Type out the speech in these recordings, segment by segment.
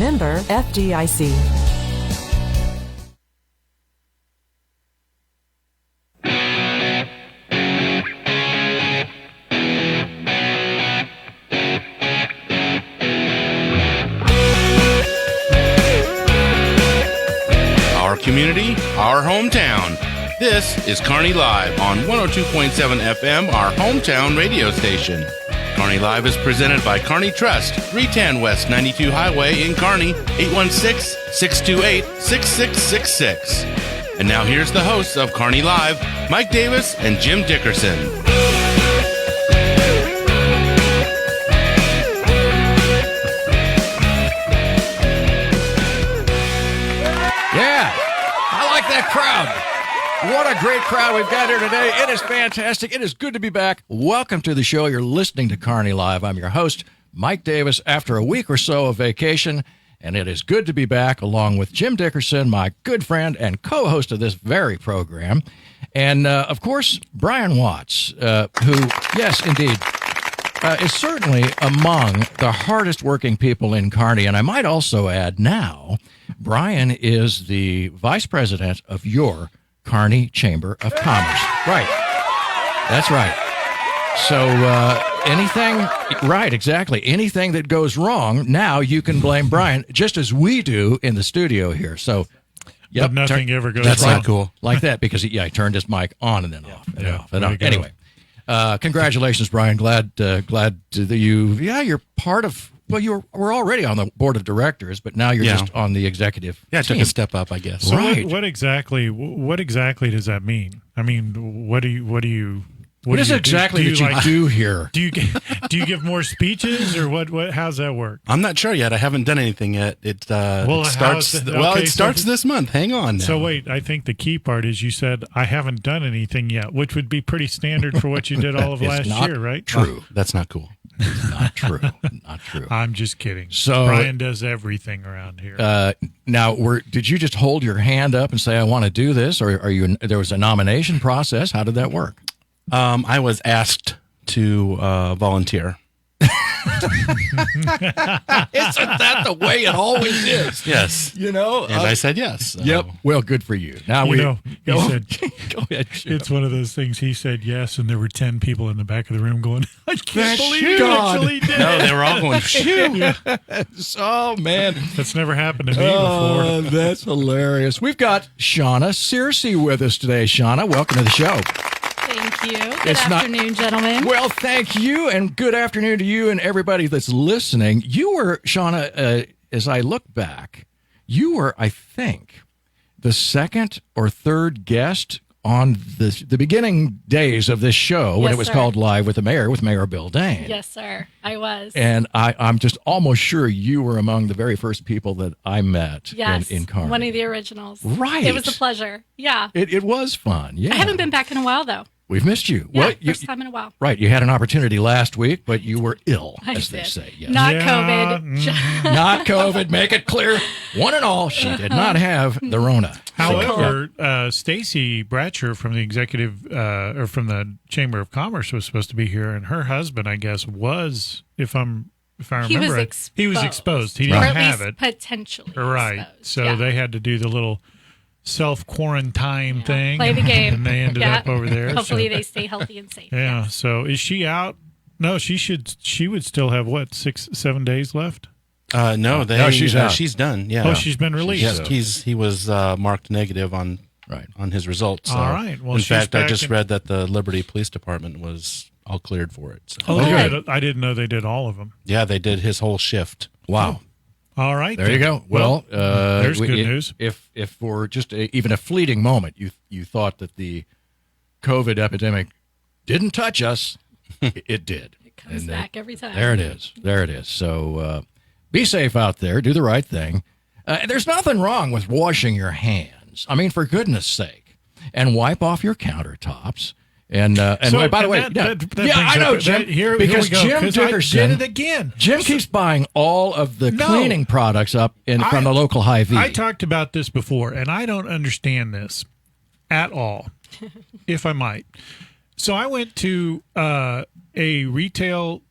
Member FDIC. Our community, our hometown. This is Kearney Live on 102.7 FM, our hometown radio station. Kearney Live is presented by Kearney Trust, 310 West 92 Highway in Kearney, 816-628-6666. And now here's the hosts of Kearney Live, Mike Davis and Jim Dickerson. Yeah, I like that crowd. What a great crowd we've got here today. It is fantastic. It is good to be back. Welcome to the show. You're listening to Kearney Live. I'm your host, Mike Davis, after a week or so of vacation, and it is good to be back along with Jim Dickerson, my good friend and co-host of this very program, and, of course, Brian Watts, who, yes, indeed, is certainly among the hardest working people in Kearney. And I might also add now, Brian is the vice president of your Kearney Chamber of Commerce. Right. That's right. So anything, right, exactly. Anything that goes wrong, now you can blame Brian, just as we do in the studio here. So, yep, but nothing ever goes That's wrong. not cool. Like that, because he turned his mic on and then off and off and on. Anyway, congratulations, Brian. Glad that you're part of. Well, we're already on the board of directors, but now you're just on the executive. Yeah, I took team. a step up, I guess. So Right. what exactly does that mean? I mean, what does exactly that you do here? Do you give more speeches or what how's that work? I'm not sure yet. I haven't done anything yet. It starts this month. Hang on now. So wait, I think the key part is you said I haven't done anything yet, which would be pretty standard for what you did all of last year, right? True. That's not cool. It's not true. Not true. I'm just kidding. So Brian does everything around here. Now, did you just hold your hand up and say, I want to do this? Or there was a nomination process? How did that work? I was asked to volunteer. Isn't that the way it always is? Yes. You know? And I said yes. So. Yep. Well, good for you. Now he said, go ahead. it's one of those things. He said yes, and there were 10 people in the back of the room going, I can't believe you actually did. No, they were all going, shoo. Oh, man. That's never happened to me before. That's hilarious. We've got Shawna Searcy with us today. Shawna, welcome to the show. Thank you. Good afternoon, gentlemen. Well, thank you, and good afternoon to you and everybody that's listening. You were, Shawna, as I look back, you were, I think, the second or third guest on the beginning days of this show when it was called Live with the Mayor, with Mayor Bill Dane. Yes, sir. I was. And I'm just almost sure you were among the very first people that I met in Kearney. One of the originals. Right. It was a pleasure. Yeah. It was fun, yeah. I haven't been back in a while, though. We've missed you. Yeah, well, first time in a while. Right. You had an opportunity last week, but you were ill, I as did. they say. Yes. Not COVID. Not COVID. Make it clear. One and all, she did not have the Rona. However, Stacy Bratcher from the executive or from the Chamber of Commerce was supposed to be here, and her husband, I guess, was, if I remember right, he was exposed. He didn't have it. Potentially. Right. Exposed. So they had to do the little self-quarantine thing. Play the game. And they ended up over there. Hopefully they stay healthy and safe. Yeah. Yes. So is she out? No, she would still have, 6-7 days left? No, she's out. She's done. Yeah. Oh, she's been released. Yes, he was marked negative on his results. So. All right. Well, in fact, I just read that the Liberty Police Department was all cleared for it. So. Oh, good. I didn't know they did all of them. Yeah, they did his whole shift. Wow. All right. There you go. Well, there's good news. If for just even a fleeting moment you thought that the COVID epidemic didn't touch us, it did. It comes back every time. There it is. So be safe out there. Do the right thing. There's nothing wrong with washing your hands. I mean, for goodness sake. And wipe off your countertops. And by the way, I know, Jim, because Jim Dickerson I did it again. Jim keeps buying all of the cleaning products up from the local Hy-Vee. I talked about this before, and I don't understand this at all, if I might. So I went to a retail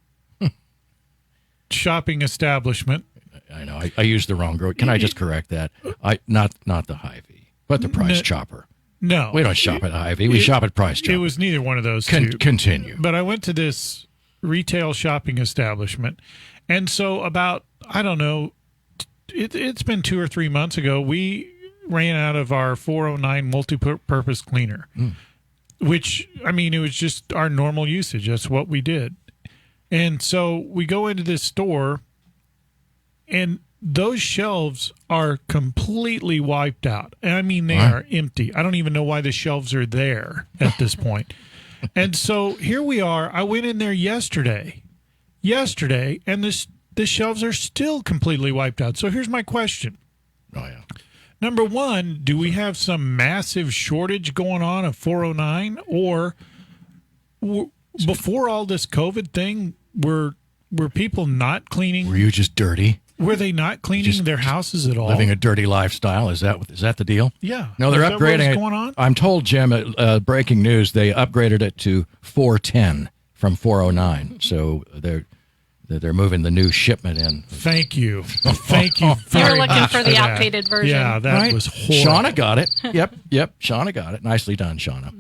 shopping establishment I know. I used the wrong grocery. Can I just correct that? Not the Hy-Vee, but the Price Chopper. No. We don't shop at Hy-Vee. We shop at Price Chopper. It was neither one of those two. Continue. But I went to this retail shopping establishment, and so about, I don't know, it's been 2 or 3 months ago, we ran out of our 409 multi-purpose cleaner, which, I mean, it was just our normal usage. That's what we did. And so we go into this store, and those shelves are completely wiped out. And I mean, they are empty. I don't even know why the shelves are there at this point. And so here we are. I went in there yesterday, and the shelves are still completely wiped out. So here's my question. Oh, yeah. Number one, do we have some massive shortage going on of 409? Or before all this COVID thing, were people not cleaning? Were you just dirty? Were they not cleaning their houses at all? Living a dirty lifestyle? Is that the deal? Yeah. No, they're upgrading what's it. Going on? I'm told, Jim, breaking news, they upgraded it to 410 from 409. So they're moving the new shipment in. Thank you. Thank you very You're looking much for the that. outdated version. Yeah, that was horrible. Shawna got it. Yep. Shawna got it. Nicely done, Shawna.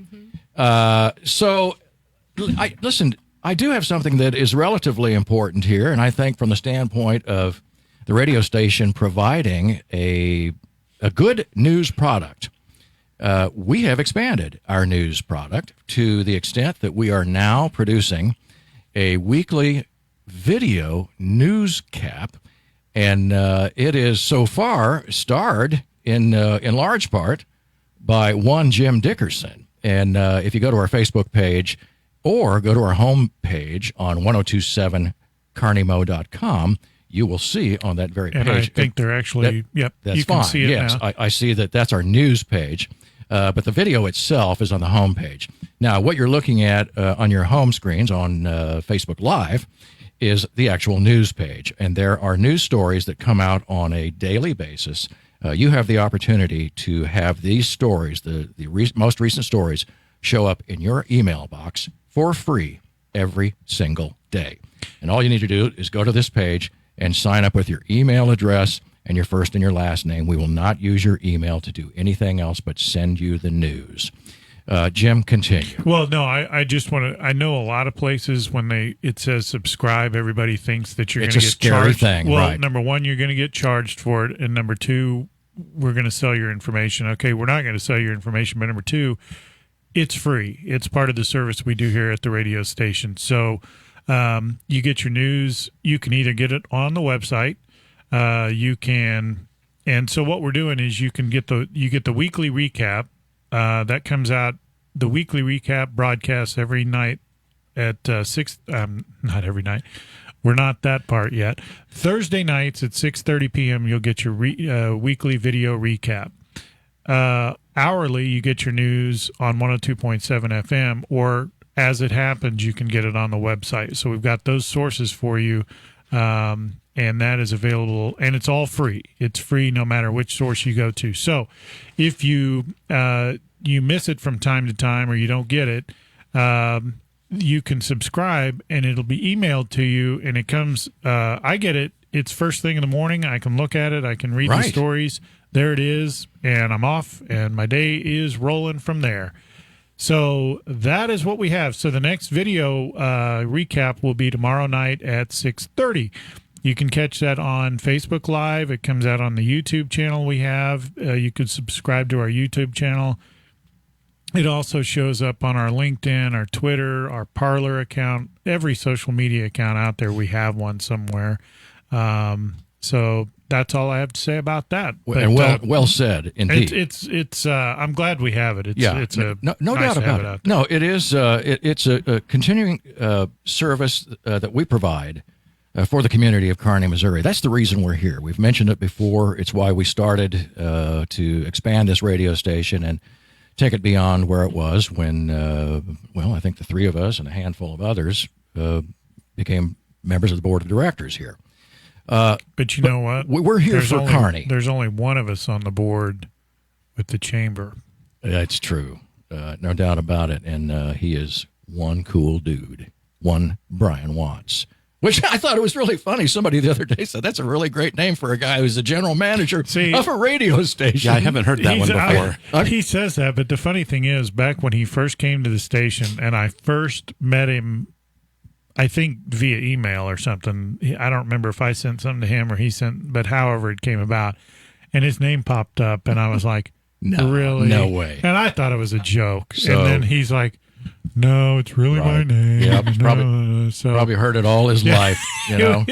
So, listen, I do have something that is relatively important here, and I think from the standpoint of the radio station providing a good news product, we have expanded our news product to the extent that we are now producing a weekly video news cap, and it is so far starred in large part by one Jim Dickerson. And if you go to our Facebook page or go to our home page on 1027KMO.com, you will see on that very page. And I think they're actually, that's you fine. can see it yes, now. I see that's our news page, but the video itself is on the home page. Now, what you're looking at on your home screens on Facebook Live is the actual news page, and there are news stories that come out on a daily basis. You have the opportunity to have these stories, the most recent stories, show up in your email box for free every single day. And all you need to do is go to this page and sign up with your email address and your first and your last name. We will not use your email to do anything else but send you the news. Jim, continue. Well, no, I just want to. I know a lot of places when it says subscribe, everybody thinks that you're going to get scary charged. Thing, well, right. Number one, you're going to get charged for it, and number two, we're going to sell your information. Okay, we're not going to sell your information, but number two, it's free. It's part of the service we do here at the radio station. So you get your news. You can either get it on the website. You can, and so what we're doing is you get the weekly recap. That comes out, the weekly recap broadcasts every night at 6, not every night. We're not that part yet. Thursday nights at 6:30 p.m. you'll get your weekly video recap. Hourly, you get your news on 102.7 FM, or as it happens, you can get it on the website. So we've got those sources for you, and that is available, and it's all free. It's free no matter which source you go to. So if you miss it from time to time or you don't get it, you can subscribe, and it'll be emailed to you, and it comes, I get it. It's first thing in the morning. I can look at it. I can read the stories. There it is, and I'm off, and my day is rolling from there. So that is what we have. So the next video recap will be tomorrow night at 6:30. You can catch that on Facebook Live. It comes out on the YouTube channel we have. You could subscribe to our YouTube channel. It also shows up on our LinkedIn, our Twitter, our Parler account, every social media account out there. We have one somewhere. So that's all I have to say about that. And well said, indeed. It's I'm glad we have it. It's no nice doubt about it. No, it is. It's a continuing service that we provide for the community of Kearney, Missouri. That's the reason we're here. We've mentioned it before. It's why we started to expand this radio station and take it beyond where it was when, I think the three of us and a handful of others became members of the board of directors here. But you know what? We're here for Kearney. There's only one of us on the board with the chamber. That's true. No doubt about it. And he is one cool dude, one Brian Watts. Which I thought it was really funny. Somebody the other day said, that's a really great name for a guy who's the general manager of a radio station. Yeah, I haven't heard that one before. He says that, but the funny thing is, back when he first came to the station and I first met him, I think via email or something. I don't remember if I sent something to him or he sent, but however it came about. And his name popped up and I was like, no, really? No way. And I thought it was a joke. So, and then he's like, no, it's really my name. Yeah, no. Probably heard it all his life, you know.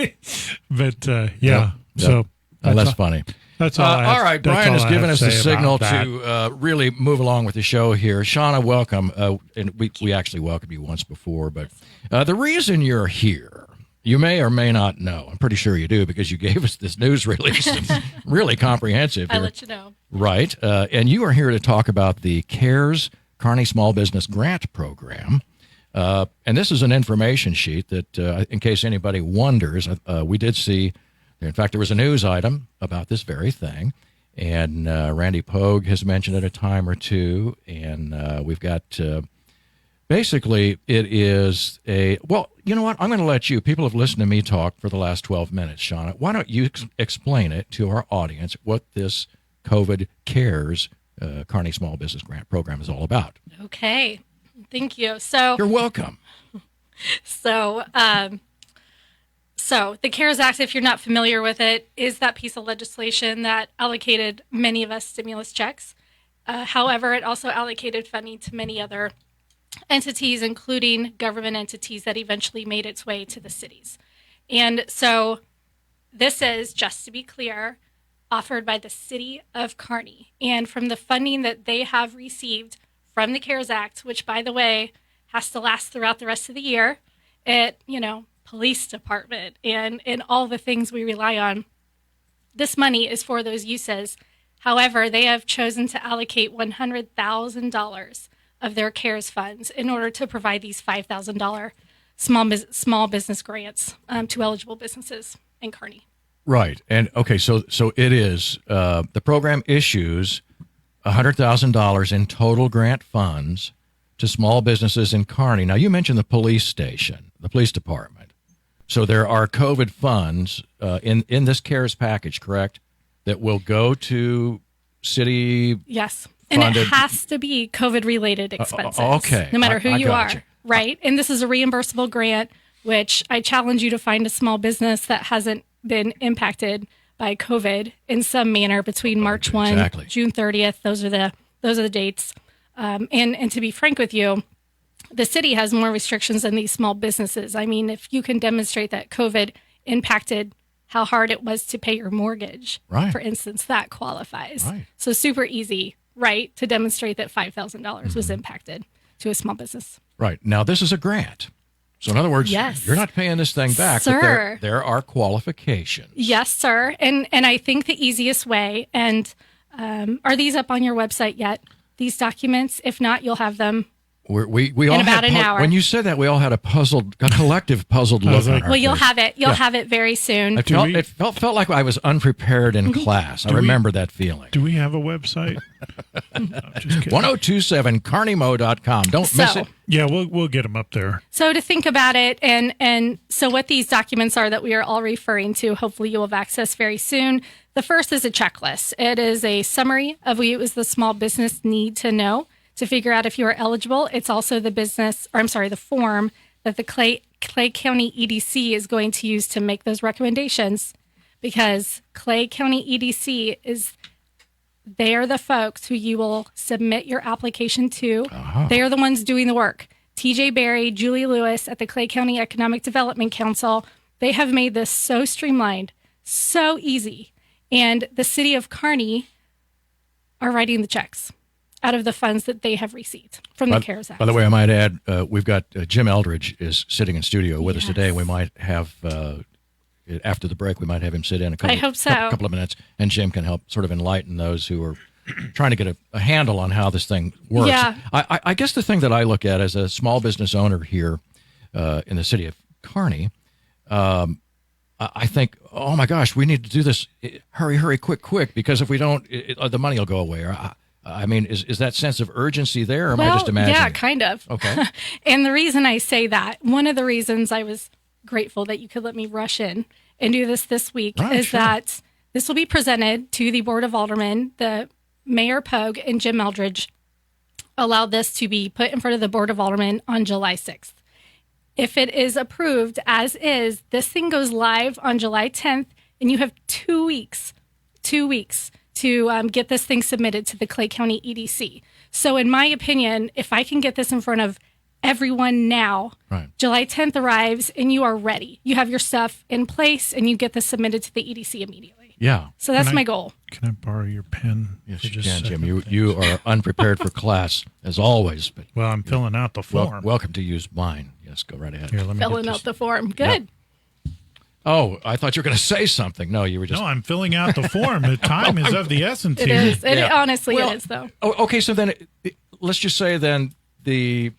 But so that's funny. That's all. All right, Brian has given us the signal to really move along with the show here. Shawna, welcome. And we actually welcomed you once before, but the reason you're here, you may or may not know. I'm pretty sure you do because you gave us this news release. It's really comprehensive. I'll let you know. Right. And you are here to talk about the CARES Kearney Small Business Grant Program. And this is an information sheet that, in case anybody wonders, we did see, in fact, there was a news item about this very thing. And Randy Pogue has mentioned it a time or two. And we've got, basically, it is well, you know what? I'm going to let you, people have listened to me talk for the last 12 minutes, Shawna. Why don't you explain it to our audience what this COVID CARES Kearney Small Business Grant Program is all about. Okay. Thank you. So you're welcome. So the CARES Act, if you're not familiar with it, is that piece of legislation that allocated many of us stimulus checks. However, it also allocated funding to many other entities, including government entities that eventually made its way to the cities. And so this is, just to be clear, offered by the city of Kearney. And from the funding that they have received from the CARES Act, which, by the way, has to last throughout the rest of the year, police department and all the things we rely on, this money is for those uses. However, they have chosen to allocate $100,000 of their CARES funds in order to provide these $5,000 small business grants to eligible businesses in Kearney. Right. And okay, so it is the program issues $100,000 in total grant funds to small businesses in Kearney. Now, you mentioned the police station, the police department. So there are COVID funds in this CARES package, correct, that will go to city. Yes. And it has to be COVID-related expenses. Okay. No matter who you are. You. Right. And this is a reimbursable grant, which I challenge you to find a small business that hasn't been impacted by COVID in some manner between March 1, June 30th. Those are the dates. And to be frank with you, the city has more restrictions than these small businesses. I mean, if you can demonstrate that COVID impacted how hard it was to pay your mortgage, right, for instance, that qualifies. Right. So super easy, right, to demonstrate that $5,000 was impacted to a small business. Right. Now, this is a grant. So in other words, yes, you're not paying this thing back, sir, but there are qualifications. Yes, sir. And I think the easiest way, and are these up on your website yet, these documents? If not, you'll have them we in all about an hour. When you said that, we all had a collective puzzled look on our Well, you'll face. have it. You'll have it very soon. It felt like I was unprepared in class. I remember that feeling. Do we have a website? No, just kidding. 1027KMO.com. Don't miss it. Yeah, we'll get them up there. So to think about it, and so what these documents are that we are all referring to, hopefully you will have access very soon. The first is a checklist. It is a summary of what the small business need to know to figure out if you are eligible. It's also the form that the Clay County EDC is going to use to make those recommendations, because Clay County EDC they are the folks who you will submit your application to. Uh-huh. They are the ones doing the work. TJ Berry, Julie Lewis at the Clay County Economic Development Council, they have made this so streamlined, so easy. And the city of Kearney are writing the checks out of the funds that they have received from the CARES Act. By the way, I might add, we've got Jim Eldridge is sitting in studio with us today. We might have, after the break, we might have him sit in a couple of minutes, and Jim can help sort of enlighten those who are trying to get a handle on how this thing works. Yeah. I guess the thing that I look at as a small business owner here in the city of Kearney, I think, oh my gosh, we need to do this. Hurry, quick, because if we don't, the money will go away. I mean, is that sense of urgency there, or am I just imagining? Yeah, kind of. Okay. And the reason I say that, one of the reasons I was grateful that you could let me rush in and do this week, Right, is sure. that this will be presented to the Board of Aldermen. The Mayor Pogue and Jim Eldridge allowed this to be put in front of the Board of Aldermen on July 6th. If it is approved as is, this thing goes live on July 10th, and you have 2 weeks to get this thing submitted to the Clay County EDC. So in my opinion, if I can get this in front of everyone now, Right. July 10th arrives and you are ready. You have your stuff in place and you get this submitted to the EDC immediately. Yeah. So that's Can I- my goal. Can I borrow your pen? Yes, for you just can, a Jim. second? You are unprepared for class, as always. But Well, I'm filling out the form. welcome to use mine. Yes, go right ahead. Here, let me get Filling this. out the form. Good. Oh, I thought you were going to say something. No, you were just... No, I'm filling out the form. The time is of the essence It here. is. It Yeah. honestly Well, it is, though. Oh, okay, so then let's just say then the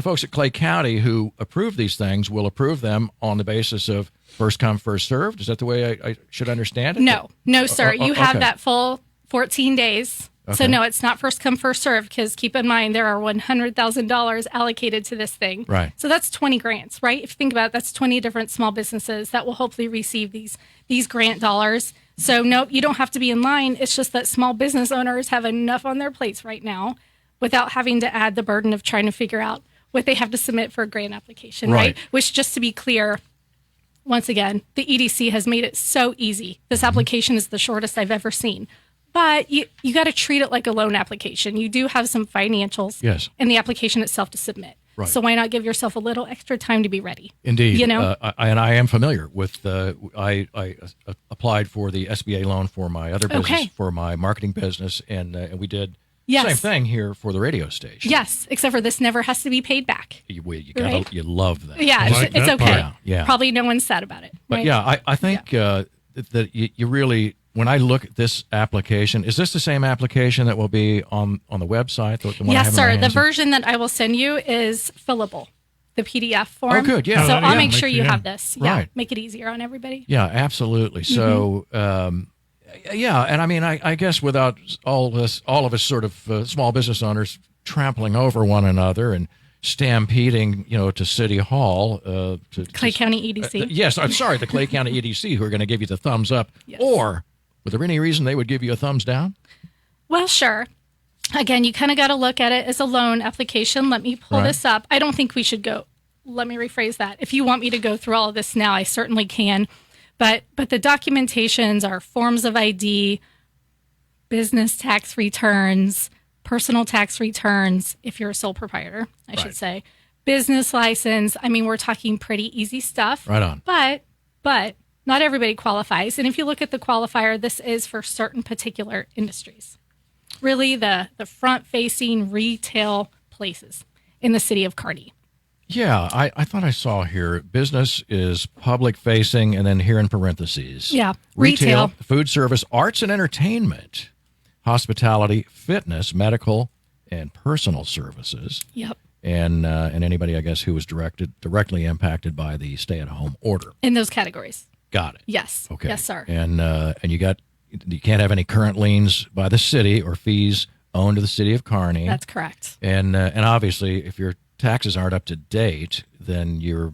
folks at Clay County who approve these things will approve them on the basis of first come, first served. Is that the way I should understand it? No, sir. You have okay. that full 14 days. So Okay. no, it's not first come, first serve, because keep in mind there are $100,000 allocated to this thing. Right. So that's 20 grants, right? If you think about it, that's 20 different small businesses that will hopefully receive these grant dollars. So no, you don't have to be in line. It's just that small business owners have enough on their plates right now without having to add the burden of trying to figure out what they have to submit for a grant application, right? Which, just to be clear, once again, the EDC has made it so easy. This application is the shortest I've ever seen. But you got to treat it like a loan application. You do have some financials Yes. in the application itself to submit. Right. So why not give yourself a little extra time to be ready? Indeed. You know? I am familiar with I applied for the SBA loan for my other business, Okay. for my marketing business, and we did Yes. same thing here for the radio station. Yes, except for this never has to be paid back. You Right. you love that. Yeah, like it's that okay. part. Yeah. Probably no one's sad about it. But right? yeah, I think that you really, when I look at this application, is this the same application that will be on the website? The one I have Yes, in my sir. The hands? version that I will send you is fillable, the PDF form. Oh, good, yeah. So Oh, I'll yeah. make sure you Yeah. have this. Yeah, Right. make it easier on everybody. Yeah, absolutely. So, yeah, and I mean, I guess without all of us sort of small business owners trampling over one another and stampeding, to City Hall. To Clay County EDC. Yes, I'm sorry, the Clay County EDC, who are going to give you the thumbs up. Yes. Or, was there any reason they would give you a thumbs down? Well, sure. Again, you kind of got to look at it as a loan application. Let me pull Right. this up. I don't think we should go. Let me rephrase that. If you want me to go through all of this now, I certainly can. But the documentations are forms of ID, business tax returns, personal tax returns, if you're a sole proprietor, I should say, business license. I mean, we're talking pretty easy stuff. Right on. But not everybody qualifies. And if you look at the qualifier, this is for certain particular industries. Really the front-facing retail places in the city of Kearney. Yeah, I thought I saw here business is public facing, and then here in parentheses. Yeah, Retail, retail. food service, arts and entertainment, hospitality, fitness, medical, and personal services. Yep. And anybody, I guess, who was directly impacted by the stay-at-home order. In those categories. Got it. Yes. Okay. Yes, sir. And you can't have any current liens by the city or fees owned to the city of Kearney. That's correct. And obviously, if your taxes aren't up to date, then you're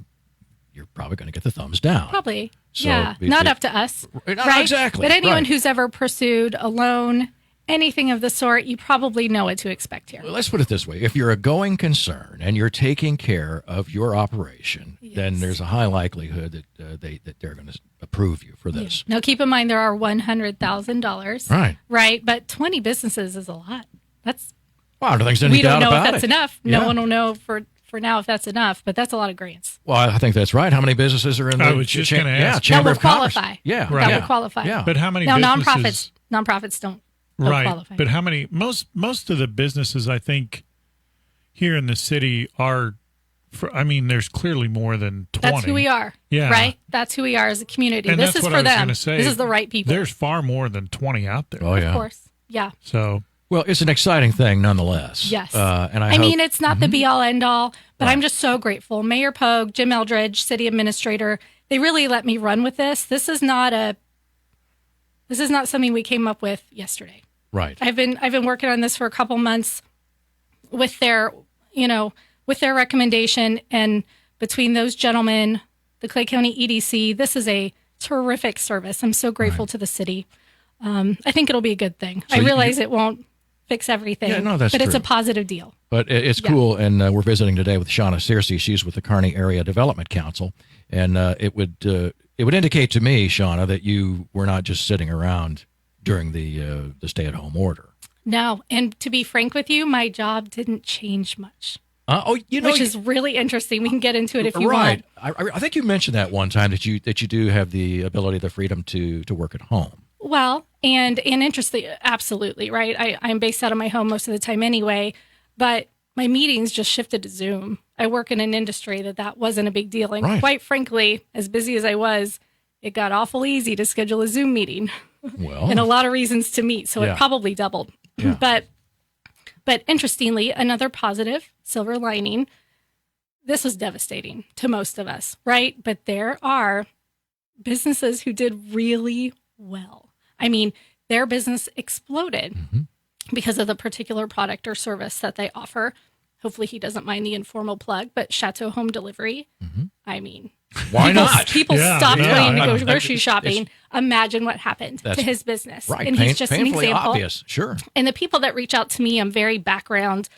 probably going to get the thumbs down. Probably. So yeah. Not up to us. Not right? exactly, But anyone right. who's ever pursued a loan, anything of the sort, you probably know what to expect here. Well, let's put it this way. If you're a going concern and you're taking care of your operation, then there's a high likelihood that they're going to approve you for this. Now, keep in mind there are $100,000. Right. Right. But 20 businesses is a lot. That's Well, I don't think there's any we don't doubt know about if that's it. enough. Yeah. No one will know for now if that's enough, but that's a lot of grants. Well, I think that's right. How many businesses are in the I was just gonna ask. Chamber That of will Commerce? qualify. Yeah. Right. That would qualify. Yeah. But how many Now, businesses? nonprofits don't Right. qualify. But how many? Most of the businesses, I think, here in the city are. There's clearly more than 20. That's who we are. Yeah. Right? That's who we are as a community. And This that's is what for I was them. gonna say. This is the right people. There's far more than 20 out there. Oh, yeah. Of course. Yeah. So Well, it's an exciting thing nonetheless. Yes. And I I hope, mean, it's not the be all end all, but I'm just so grateful. Mayor Pogue, Jim Eldridge, city administrator, they really let me run with this. This is not something we came up with yesterday. right. I've been working on this for a couple months with their recommendation, and between those gentlemen, the Clay County EDC. This is a terrific service. I'm so grateful to the city. I think it'll be a good thing. So I realize it won't fix everything, but it's a positive deal. But it's cool, and we're visiting today with Shawna Searcy. She's with the Kearney Area Development Council, and it would indicate to me, Shawna, that you were not just sitting around during the stay-at-home order. No, and to be frank with you, my job didn't change much. Which is really interesting. We can get into it if you want. Right. I think you mentioned that one time that you do have the ability, the freedom to work at home. Well, and interesting, absolutely, right? I'm based out of my home most of the time anyway, but my meetings just shifted to Zoom. I work in an industry that wasn't a big deal. And quite frankly, as busy as I was, it got awful easy to schedule a Zoom meeting. Well, and a lot of reasons to meet, so it probably doubled. Yeah. But interestingly, another positive silver lining, this was devastating to most of us, right? But there are businesses who did really well. I mean, their business exploded because of the particular product or service that they offer. Hopefully he doesn't mind the informal plug, but Chateau Home Delivery, I mean, why not? People stopped going to go grocery shopping. Imagine what happened to his business. Right. And he's just an painfully example. Obvious. Sure. And the people that reach out to me, I'm very background,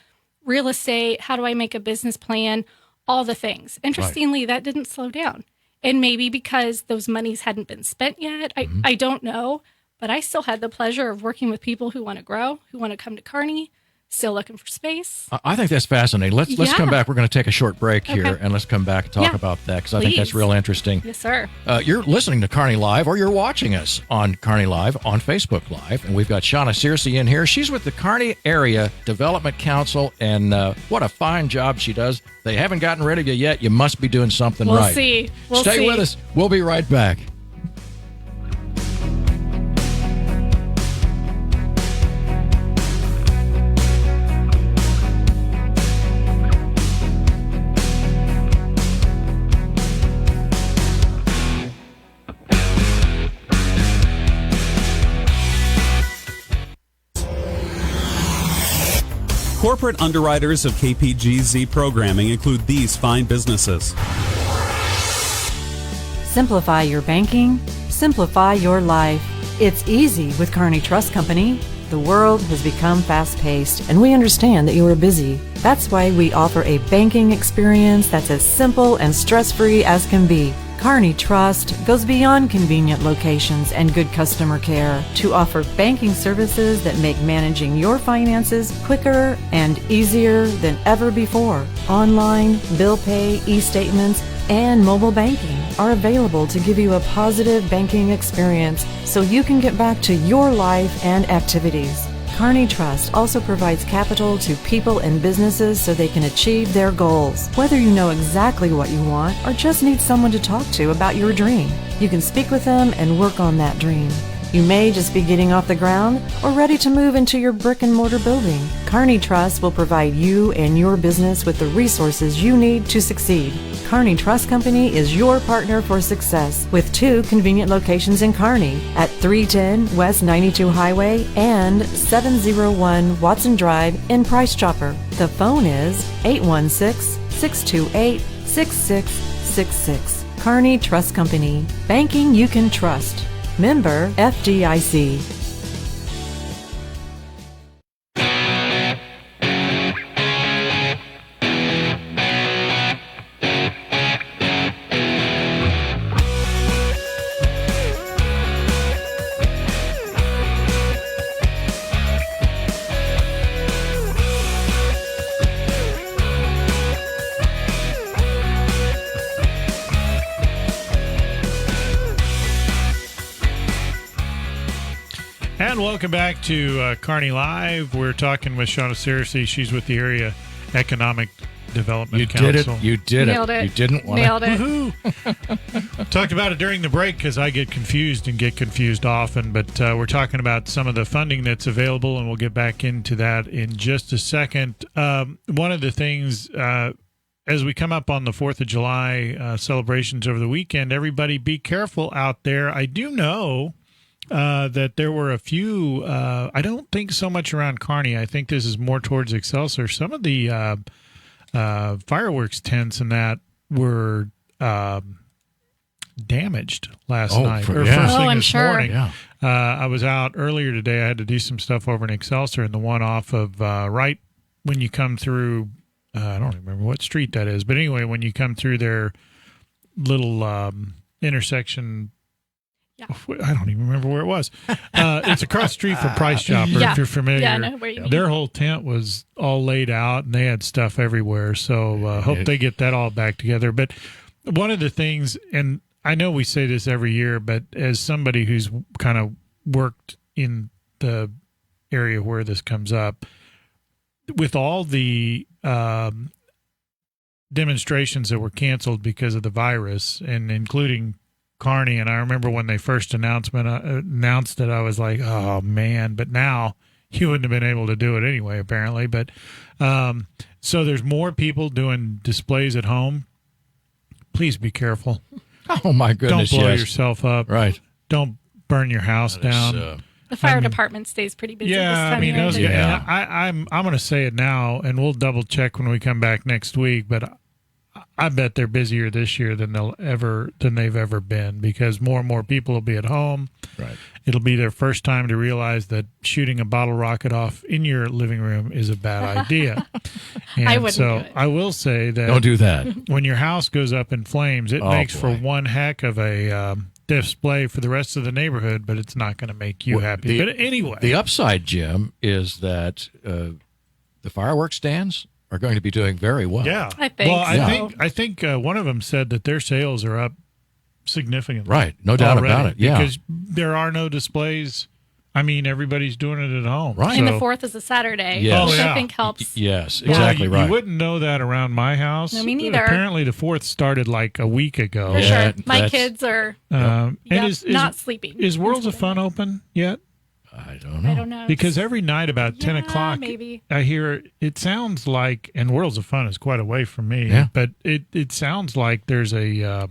real estate, how do I make a business plan, all the things. Interestingly, that didn't slow down. And maybe because those monies hadn't been spent yet. I don't know. But I still had the pleasure of working with people who want to grow, who want to come to Kearney, still looking for space. I think that's fascinating. Let's come back. We're going to take a short break here, and let's come back and talk about that, because I think that's real interesting. Yes, sir. You're listening to Kearney Live, or you're watching us on Kearney Live on Facebook Live, and we've got Shawna Searcy in here. She's with the Kearney Area Development Council, and what a fine job she does. They haven't gotten rid of you yet. You must be doing something right. We'll see. Stay with us. We'll be right back. Corporate underwriters of KPGZ programming include these fine businesses. Simplify your banking, simplify your life. It's easy with Kearney Trust Company. The world has become fast-paced, and we understand that you are busy. That's why we offer a banking experience that's as simple and stress-free as can be. Kearney Trust goes beyond convenient locations and good customer care to offer banking services that make managing your finances quicker and easier than ever before. Online, bill pay, e-statements, and mobile banking are available to give you a positive banking experience so you can get back to your life and activities. Kearney Trust also provides capital to people and businesses so they can achieve their goals. Whether you know exactly what you want or just need someone to talk to about your dream, you can speak with them and work on that dream. You may just be getting off the ground or ready to move into your brick and mortar building. Kearney Trust will provide you and your business with the resources you need to succeed. Kearney Trust Company is your partner for success with 2 convenient locations in Kearney at 310 West 92 Highway and 701 Watson Drive in Price Chopper. The phone is 816-628-6666. Kearney Trust Company. Banking you can trust. Member FDIC. And welcome back to Kearney Live. We're talking with Shawna Searcy. She's with the Area Economic Development Council. You did it. Nailed it. You didn't want Nailed it. Talked about it during the break because I get confused and get confused often. But we're talking about some of the funding that's available, and we'll get back into that in just a second. One of the things, as we come up on the 4th of July celebrations over the weekend, everybody be careful out there. I do know that there were a few, I don't think so much around Kearney. I think this is more towards Excelsior. Some of the fireworks tents and that were damaged last night yeah. first thing I'm this sure. morning. Yeah. I was out earlier today. I had to do some stuff over in Excelsior, and the one off of right when you come through. I don't remember what street that is, but anyway, when you come through their little intersection. Yeah. I don't even remember where it was. It's across the street from Price Chopper, if you're familiar. Yeah, I know where you mean. Their whole tent was all laid out, and they had stuff everywhere. So hope they get that all back together. But one of the things, and I know we say this every year, but as somebody who's kind of worked in the area where this comes up, with all the demonstrations that were canceled because of the virus, and including Kearney, and I remember when they first announced it, I was like, oh man, but now you wouldn't have been able to do it anyway, apparently. But so there's more people doing displays at home. Please be careful. Oh my goodness! Don't blow yes. yourself up. Right. Don't burn your house down. The fire department stays pretty busy. Yeah, this time I mean, of year. I'm going to say it now, and we'll double check when we come back next week. But I bet they're busier this year than they've ever been, because more and more people will be at home. Right. It'll be their first time to realize that shooting a bottle rocket off in your living room is a bad idea. And I wouldn't so do it. I will say that Don't do that. when your house goes up in flames, it makes boy. for one heck of a display for the rest of the neighborhood, but it's not going to make you happy. But anyway, The upside, Jim, is that the fireworks stands are going to be doing very well. yeah, I think well, so. I think one of them said that their sales are up significantly. Right. No doubt already, about it. Yeah. because there are no displays. I mean, everybody's doing it at home. Right. And So- the 4th is a Saturday, Yes. which Oh, yeah. I think helps. Yes, Well, exactly you right. wouldn't know that around my house. No, me neither. Apparently, the 4th started like a week ago. For Yeah, sure. My that's- kids are And not sleeping. Is Worlds of Fun open yet? I don't know. I don't know. Because every night about 10 Yeah, o'clock, maybe. I hear it sounds like, and Worlds of Fun is quite away from me, Yeah. but it sounds like there's a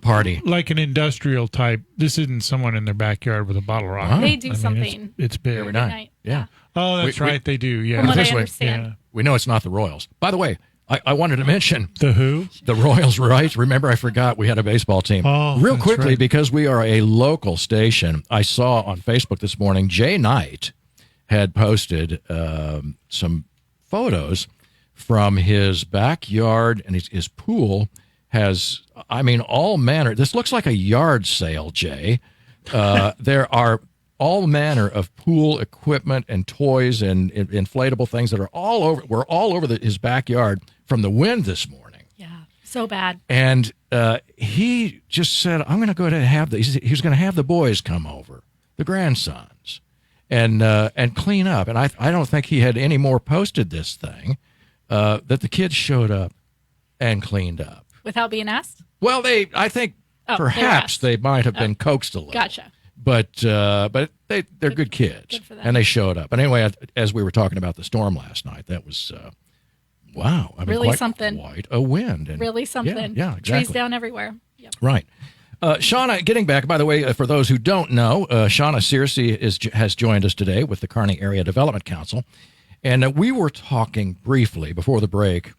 party. like an industrial type. This isn't someone in their backyard with a bottle rocket. They do I mean, something It's big. Every every night. night. Yeah. Oh, that's We- right. They do. Yeah. From what I This way, understand. Yeah. We know it's not the Royals. By the way, I wanted to mention The Who? the Royals, right? Remember, I forgot we had a baseball team. Oh, Real that's quickly, right. because we are a local station, I saw on Facebook this morning, Jay Knight had posted some photos from his backyard, and his pool has, I mean, all manner. This looks like a yard sale, Jay. There are all manner of pool equipment and toys and inflatable things that are all over. We're all over his backyard from the wind this morning. Yeah. So bad. And he just said, "I'm going to go ahead and have he was going to have the boys come over, the grandsons, and clean up." And I don't think he had any more posted this thing that the kids showed up and cleaned up. Without being asked? Well, I think Oh, perhaps they were they might have been coaxed a little. Gotcha. But they're good kids, good for them. and they showed up. And anyway, as we were talking about the storm last night, that was wow. I mean, Really quite, something. Quite a wind. And Really something. Yeah, exactly. Trees down everywhere. Yep. Right. Shawna, getting back, by the way, for those who don't know, Shawna Searcy has joined us today with the Kearney Area Development Council. And we were talking briefly before the break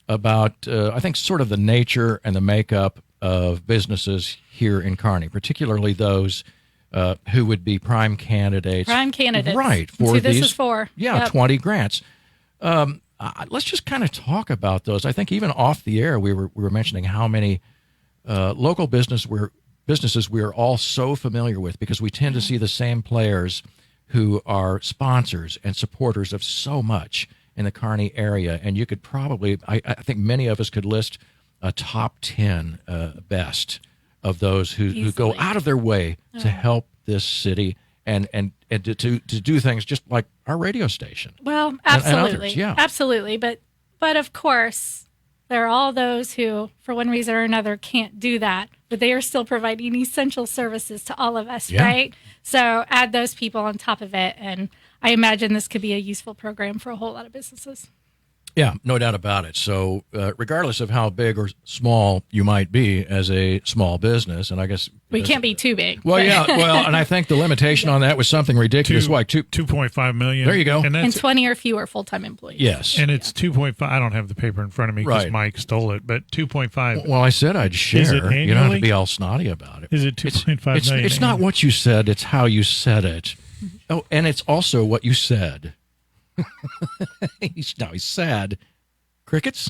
about, I think, sort of the nature and the makeup of businesses here in Kearney, particularly those who would be prime candidates. Prime candidates. Right. That's For who these, this is for. Yeah, Yep. 20 grants. Let's just kind of talk about those. I think even off the air, we were mentioning how many local businesses we are all so familiar with, because we tend to see the same players who are sponsors and supporters of so much in the Kearney area. And you could probably, I think many of us could list a top 10 best of those who go Easily. out of their way to help this city and to do things just like our radio station. Well, others, absolutely. yeah. Absolutely. But of course, there are all those who, for one reason or another, can't do that, but they are still providing essential services to all of us, Yeah. right? So add those people on top of it, and I imagine this could be a useful program for a whole lot of businesses. Yeah, no doubt about it. So regardless of how big or small you might be as a small business, and I guess... We can't be too big. Well, yeah. Well, and I think the limitation on that was something ridiculous. Like 2.5 million. There you go. And 20 or fewer full-time employees. Yes. And it's 2.5. I don't have the paper in front of me because Mike stole it, but 2.5. Well, I said I'd share. Is it annually? You don't have to be all snotty about it. Is it 2.5 million? It's not what you said. It's how you said it. Oh, and it's also what you said. He's sad. Crickets?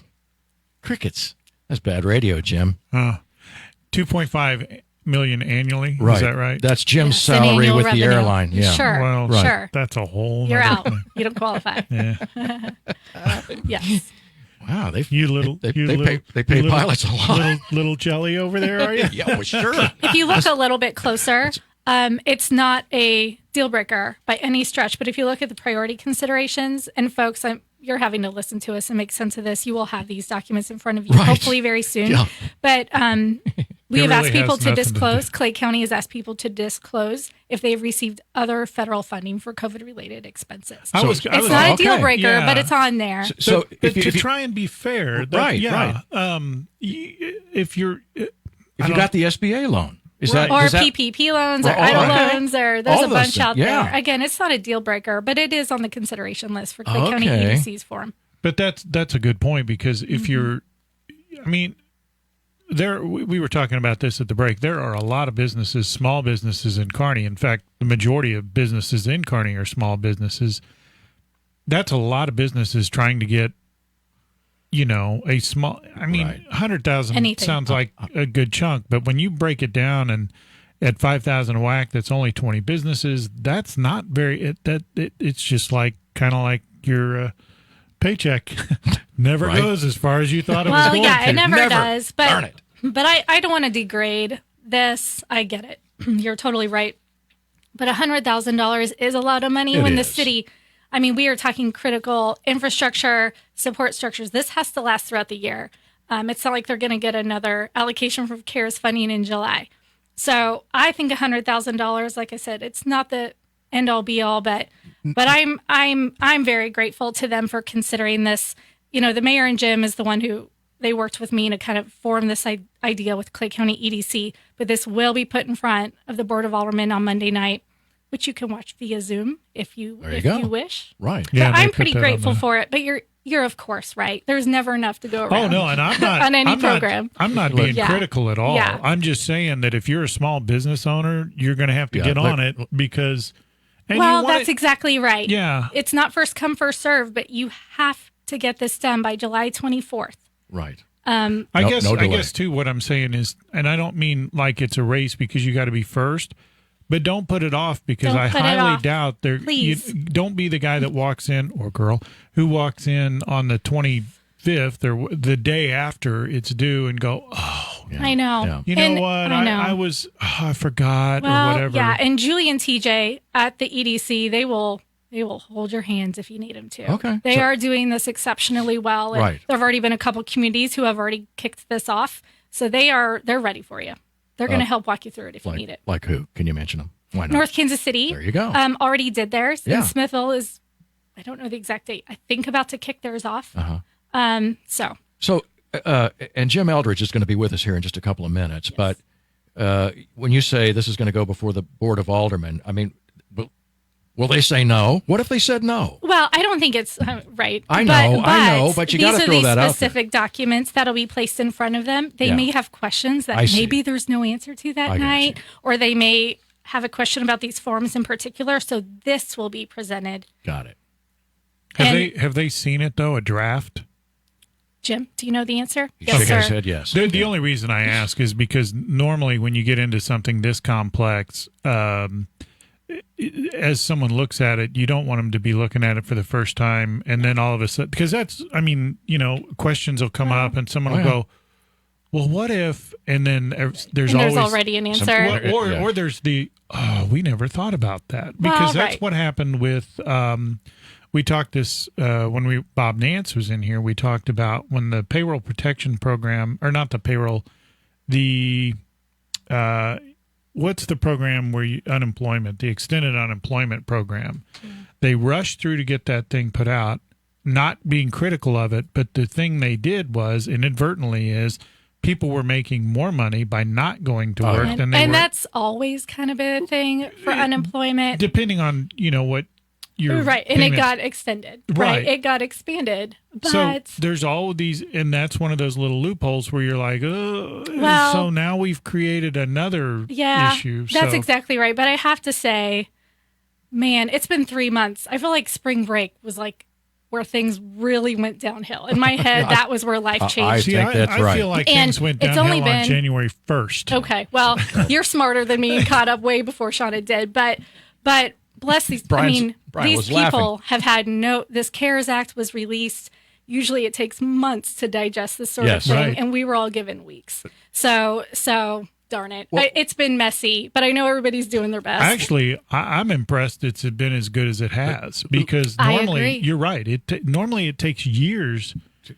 That's bad radio, Jim. 2.5 million annually. Right. Is that right? That's Jim's salary with revenue. the airline. Yeah. Sure. Well, sure. That's a whole. You're out. Thing. You don't qualify. Yeah. Yes. Wow. They pay pilots a lot. Little jelly over there, are you? Yeah, well, sure. If you look a little bit closer, it's not a deal breaker by any stretch. But if you look at the priority considerations, and folks, you're having to listen to us and make sense of this. You will have these documents in front of you, hopefully very soon. Yeah. But we have asked people to disclose. Clay County has asked people to disclose if they've received other federal funding for COVID-related expenses. It's not a deal breaker, but it's on there. So to try and be fair, right. If you got the SBA loan. PPP loans or EIDL loans, or there's a bunch out there. Again, it's not a deal breaker, but it is on the consideration list for Clay County EDC's forum. But that's a good point, because if we were talking about this at the break. There are a lot of businesses, small businesses in Kearney. In fact, the majority of businesses in Kearney are small businesses. That's a lot of businesses trying to get, a small, 100,000 sounds like a good chunk, but when you break it down and at 5,000 a whack, that's only 20 businesses. That's not very, it's just kind of like your paycheck never goes as far as you thought it was going to. Well, yeah, it never does, but I don't want to degrade this. I get it. You're totally right. But $100,000 is a lot of money when the city, we are talking critical infrastructure, support structures. This has to last throughout the year. It's not like they're going to get another allocation from CARES funding in July. So I think $100,000, like I said, it's not the end all be all, but I'm very grateful to them for considering this. The mayor and Jim is the one who they worked with me to kind of form this idea with Clay County EDC, but this will be put in front of the Board of Aldermen on Monday night, which you can watch via Zoom if you wish. Right. Yeah, I'm pretty grateful for it, but you're of course right. There's never enough to go around. Oh no, and I'm not on any program. I'm not being critical at all. Yeah. I'm just saying that if you're a small business owner, you're going to have to get on it because. That's exactly right. Yeah. It's not first come, first serve, but you have to get this done by July 24th. Right. I guess too, what I'm saying is, and I don't mean like it's a race because you got to be first, but don't put it off because I highly doubt there. Don't be the guy that walks in or girl who walks in on the 25th or the day after it's due and go, I know. Yeah. You know what? I forgot or whatever. Yeah, and Julie and TJ at the EDC, they will hold your hands if you need them to. Okay. They are doing this exceptionally well. And there have already been a couple communities who have already kicked this off. So they're ready for you. They're going to help walk you through it if you need it. Like who? Can you mention them? Why not? North Kansas City. There you go. Already did theirs. Yeah. And Smithville is, I don't know the exact date, I think about to kick theirs off. So, and Jim Eldridge is going to be with us here in just a couple of minutes. Yes. But when you say this is going to go before the Board of Aldermen, will they say no? What if they said no? Well, I don't think it's right. I know, but you got to throw that out there. These are the specific documents that'll be placed in front of them. They may have questions that maybe there's no answer to that night, or they may have a question about these forms in particular. So this will be presented. Got it. Have they seen it though? A draft? Jim, do you know the answer? Yes, sir. I said yes. The only reason I ask is because normally when you get into something this complex, as someone looks at it, you don't want them to be looking at it for the first time, and then all of a sudden, because questions will come up, and someone will go, "Well, what if?" And then there's already an answer, or there's we never thought about that, because that's what happened with. We talked this when Bob Nance was in here. We talked about when the payroll protection program, or not the payroll, what's the program where the extended unemployment program? They rushed through to get that thing put out, not being critical of it, but the thing they did was inadvertently is people were making more money by not going to work than they were. And that's always kind of been a thing for unemployment. Depending on, what you're... Right, and it got extended. Right. It got expanded. But so there's all these, and that's one of those little loopholes where you're like, so now we've created another issue. That's exactly right. But I have to say, man, it's been 3 months. I feel like spring break was like where things really went downhill. In my head, that was where life changed. I feel like things went downhill on January 1st. Okay, well, you're smarter than me and caught up way before Shawna did. But bless these, Brian these people have had this CARES Act was released. Usually it takes months to digest this sort of thing, right. and we were all given weeks. So darn it. Well, it's been messy, but I know everybody's doing their best. Actually, I'm impressed it's been as good as it has, because normally, you're right, normally it takes years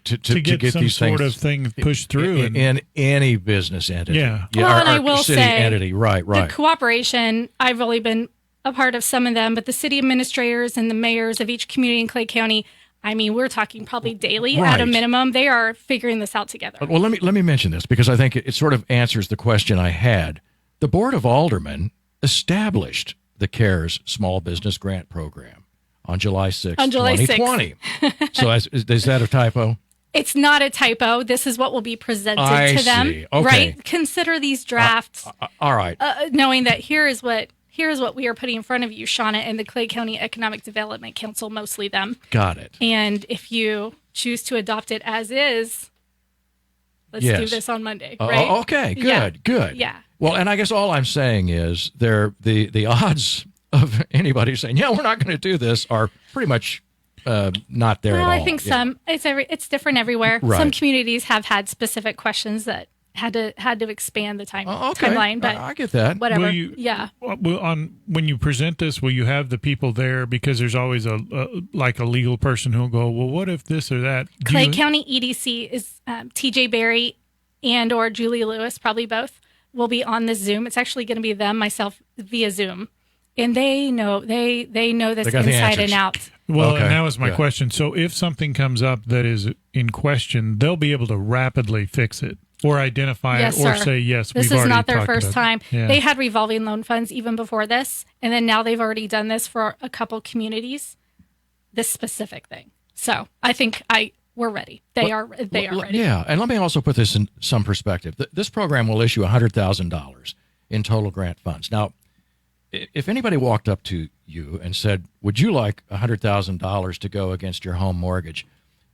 to get some these sort of thing pushed through. In any business entity. Yeah. Well, and I will city say, entity. Right. The cooperation, I've only been a part of some of them, but the city administrators and the mayors of each community in Clay County, I mean, we're talking probably daily at a minimum. They are figuring this out together. Well, let me mention this, because I think it sort of answers the question I had. The Board of Aldermen established the CARES Small Business Grant Program on July 6th, 2020. So is that a typo? It's not a typo. This is what will be presented to them. See. Okay. Right? Consider these drafts. All right. Knowing that here is what we are putting in front of you, Shawna, and the Clay County Economic Development Council, mostly them. Got it. And if you choose to adopt it as is, let's do this on Monday, right? Okay, good. Yeah. Well, and I guess all I'm saying is the odds of anybody saying, we're not going to do this are pretty much not there at all. Well, I think it's different everywhere. Right. Some communities have had specific questions that had to expand the timeline, but I get that. Whatever. When you present this, will you have the people there? Because there's always a legal person who'll go, well, what if this or that? Clay County EDC is TJ Berry and or Julie Lewis, probably both, will be on this Zoom. It's actually going to be them, myself, via Zoom. And they know this inside and out. Well, and that was my question. So if something comes up that is in question, they'll be able to rapidly fix it. Or identify it, or say, yes, this we've already is not their talked first about time. Yeah. They had revolving loan funds even before this, and then now they've already done this for a couple communities, this specific thing. So I think we're ready. They are ready. Yeah, and let me also put this in some perspective. This program will issue $100,000 in total grant funds. Now, if anybody walked up to you and said, would you like $100,000 to go against your home mortgage?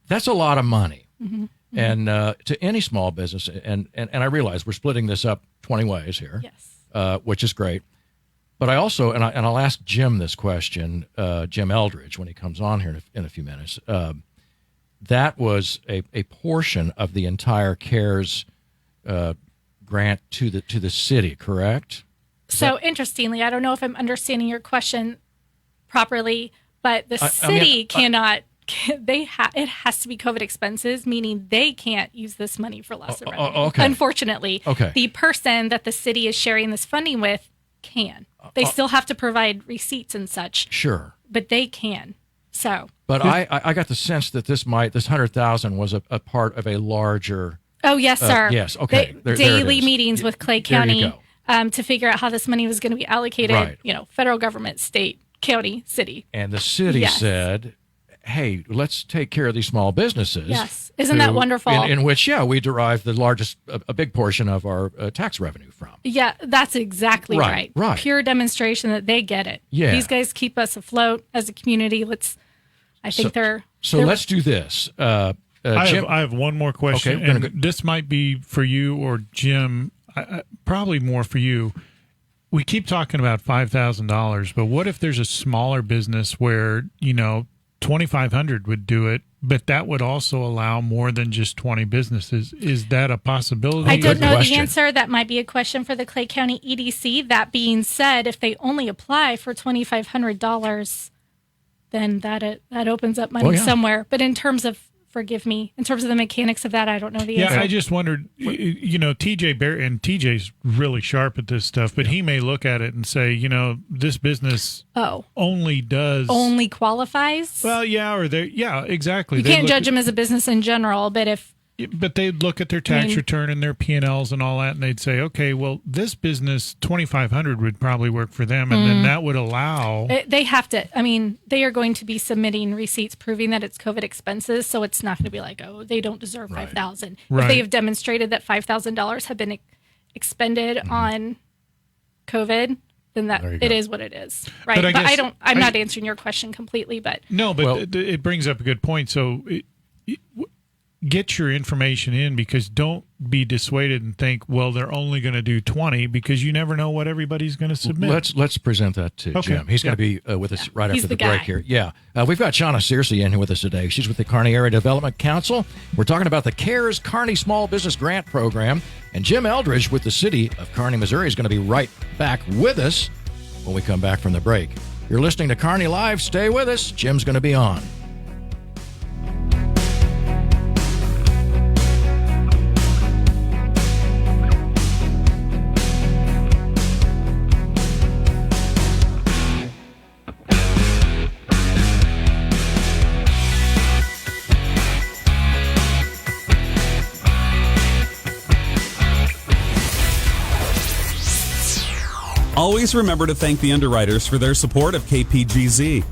That's a lot of money. Mm-hmm. And to any small business, and I realize we're splitting this up 20 ways here, yes, which is great. But I also, and I'll ask Jim this question, Jim Eldridge, when he comes on here in a few minutes. That was a portion of the entire CARES grant to the city, correct? So interestingly, I don't know if I'm understanding your question properly, but the city cannot. It has to be COVID expenses, meaning they can't use this money for loss of revenue. Okay. Unfortunately, the person that the city is sharing this funding with can. They still have to provide receipts and such. Sure, but they can. So, but I got the sense that this $100,000 was a part of a larger. Oh yes, sir. Yes, okay. Daily meetings with Clay County to figure out how this money was going to be allocated. Right. Federal government, state, county, city, and the city said, hey, let's take care of these small businesses. Yes. Isn't that wonderful? In which, we derive the largest, a big portion of our tax revenue from. Yeah, that's exactly right. Right. Pure demonstration that they get it. Yeah. These guys keep us afloat as a community. Let's do this. Jim, I have one more question. Okay, and this might be for you or Jim, probably more for you. We keep talking about $5,000, but what if there's a smaller business where, $2,500 would do it, but that would also allow more than just 20 businesses. Is that a possibility? I don't know the answer. That might be a question for the Clay County EDC. That being said, if they only apply for $2,500, then that opens up money somewhere. But in terms of forgive me. In terms of the mechanics of that, I don't know the answer. Yeah, I just wondered, TJ really sharp at this stuff, but he may look at it and say, this business only qualifies. Well, exactly. You can't judge them as a business in general, but they'd look at their tax return and their P&Ls and all that, and they'd say, okay, well, this business, $2,500 would probably work for them, and then that would allow... They have to, they are going to be submitting receipts proving that it's COVID expenses, so it's not going to be like, oh, they don't deserve $5,000. Right. If they have demonstrated that $5,000 have been expended on COVID, then that it is what it is, right? But I'm not answering your question completely, but... No, but it brings up a good point, so... Get your information in, because don't be dissuaded and think, well, they're only going to do 20, because you never know what everybody's going to submit. Let's present that to Jim. He's going to be with us right after the break here. Yeah. We've got Shawna Searcy in here with us today. She's with the Kearney Area Development Council. We're talking about the CARES Kearney Small Business Grant Program. And Jim Eldridge with the city of Kearney, Missouri is going to be right back with us when we come back from the break. You're listening to Kearney Live. Stay with us. Jim's going to be on. Always remember to thank the underwriters for their support of KPGZ.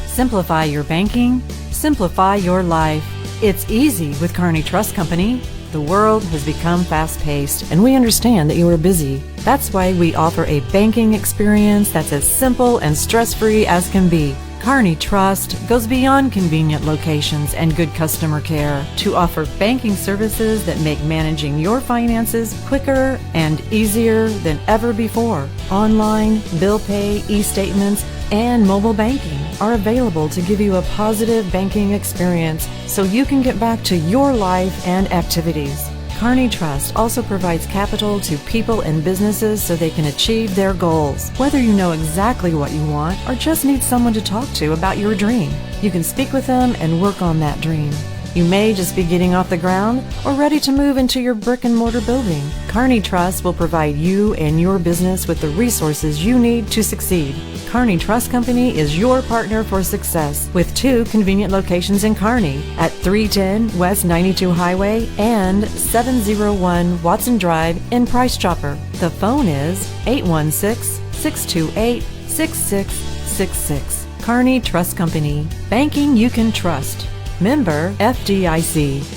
Simplify your banking, simplify your life. It's easy with Kearney Trust Company. The world has become fast-paced, and we understand that you are busy. That's why we offer a banking experience that's as simple and stress-free as can be. Kearney Trust goes beyond convenient locations and good customer care to offer banking services that make managing your finances quicker and easier than ever before. Online, bill pay, e-statements, and mobile banking are available to give you a positive banking experience so you can get back to your life and activities. Kearney Trust also provides capital to people and businesses so they can achieve their goals. Whether you know exactly what you want or just need someone to talk to about your dream, you can speak with them and work on that dream. You may just be getting off the ground or ready to move into your brick and mortar building. Kearney Trust will provide you and your business with the resources you need to succeed. Kearney Trust Company is your partner for success with 2 convenient locations in Kearney at 310 West 92 Highway and 701 Watson Drive in Price Chopper. The phone is 816-628-6666. Kearney Trust Company. Banking you can trust. Member FDIC.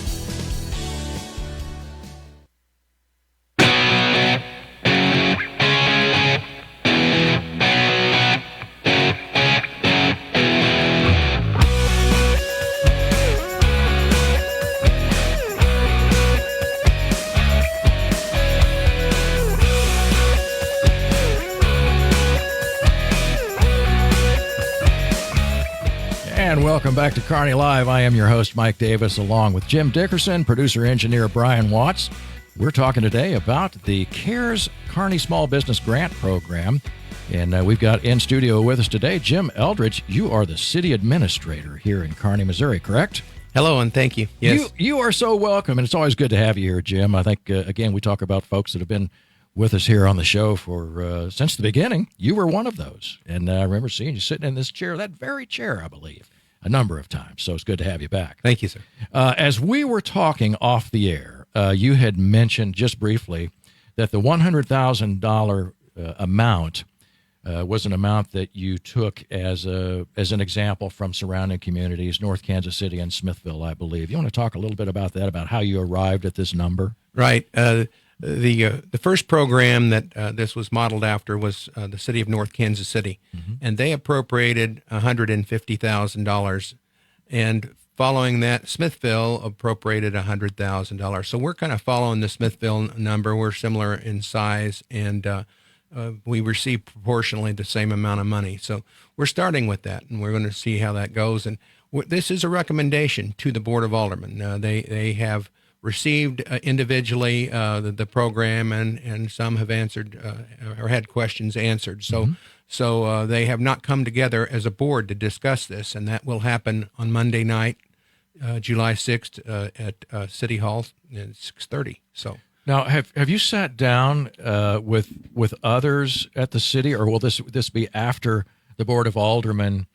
And welcome back to Kearney Live. I am your host, Mike Davis, along with Jim Dickerson, producer-engineer Brian Watts. We're talking today about the CARES Kearney Small Business Grant Program. And we've got in studio with us today, Jim Eldridge. You are the city administrator here in Kearney, Missouri, correct? Hello, and thank you. Yes. You are so welcome, and it's always good to have you here, Jim. I think, again, we talk about folks that have been with us here on the show for since the beginning. You were one of those. And I remember seeing you sitting in this chair, that very chair, I believe, a number of times. So it's good to have you back. Thank you, sir. As we were talking off the air, you had mentioned just briefly that the $100,000 amount was an amount that you took as an example from surrounding communities, North Kansas City and Smithville, I believe. You want to talk a little bit about that, about how you arrived at this number? Right. The first program that this was modeled after was the city of North Kansas City, and they appropriated $150,000, and following that, Smithville appropriated $100,000. So we're kind of following the Smithville number. We're similar in size, and we receive proportionally the same amount of money. So we're starting with that, and we're going to see how that goes. And this is a recommendation to the Board of Aldermen. They have received individually the program, and some have answered or had questions answered. So they have not come together as a board to discuss this, and that will happen on Monday night, July 6th at City Hall at 6:30. So. Now, have you sat down with others at the city, or will this be after the Board of Aldermen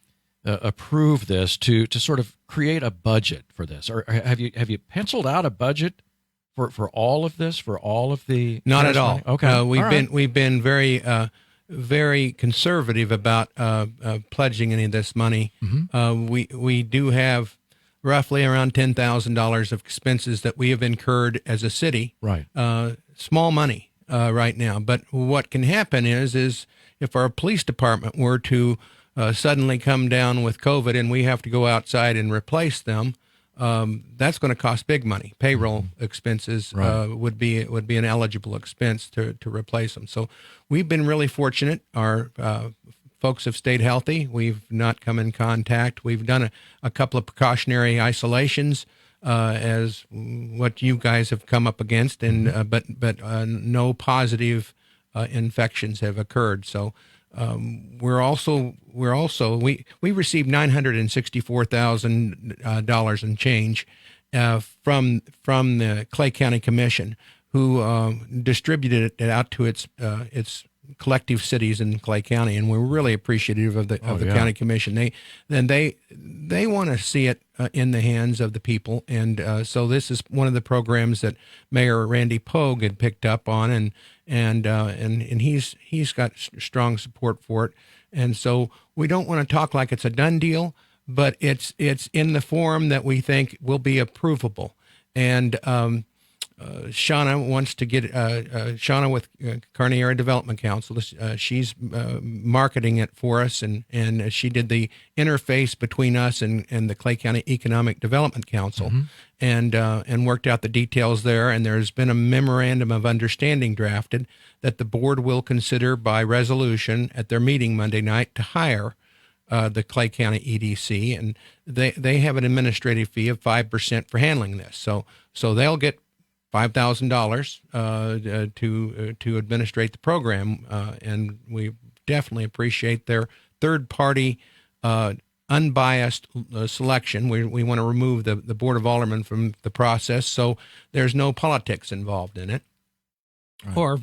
approve this to sort of create a budget for this, or have you penciled out a budget for all of this, for all of the? Not at all. Okay, we've been very conservative about pledging any of this money. We do have roughly around $10,000 of expenses that we have incurred as a city. Right. Small money right now. But what can happen is if our police department were to suddenly come down with COVID and we have to go outside and replace them, that's going to cost big money. Payroll expenses would be an eligible expense to replace them. So we've been really fortunate. Our folks have stayed healthy. We've not come in contact. We've done a couple of precautionary isolations as what you guys have come up against, and but no positive infections have occurred. So we received $964,000 in change from the Clay County Commission, who distributed it out to its collective cities in Clay County, and we're really appreciative of the county commission. They want to see it in the hands of the people, and so this is one of the programs that Mayor Randy Pogue had picked up on, and he's got strong support for it. And so we don't want to talk like it's a done deal, but it's in the form that we think will be approvable. And Shawna wants to get Shawna with Kearney Area Development Council. She's marketing it for us, and she did the interface between us and the Clay County Economic Development Council, and worked out the details there. And there's been a memorandum of understanding drafted that the board will consider by resolution at their meeting Monday night to hire the Clay County EDC, and they have an administrative fee of 5% for handling this. So they'll get $5,000 to administrate the program, and we definitely appreciate their third-party, unbiased selection. We want to remove the Board of Aldermen from the process, so there's no politics involved in it. Right. Or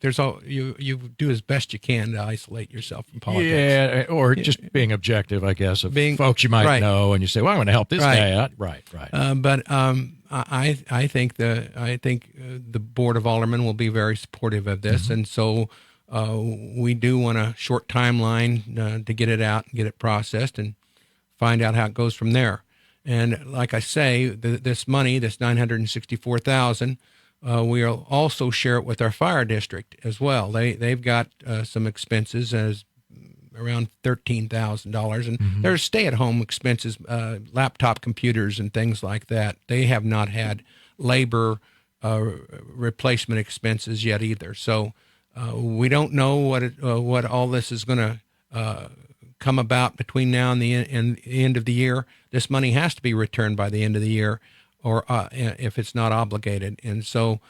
there's all you do as best you can to isolate yourself from politics. Yeah, or just being objective, I guess, of folks you might know, and you say, "Well, I'm going to help this guy out." Right. But I think the Board of Aldermen will be very supportive of this, and so we do want a short timeline to get it out and get it processed and find out how it goes from there. And like I say, this money, this $964,000. We'll also share it with our fire district as well. They've got some expenses as around $13,000, and there's stay-at-home expenses, laptop computers and things like that. They have not had labor replacement expenses yet either. So we don't know what all this is going to come about between now and the end of the year. This money has to be returned by the end of the year, or if it's not obligated. And so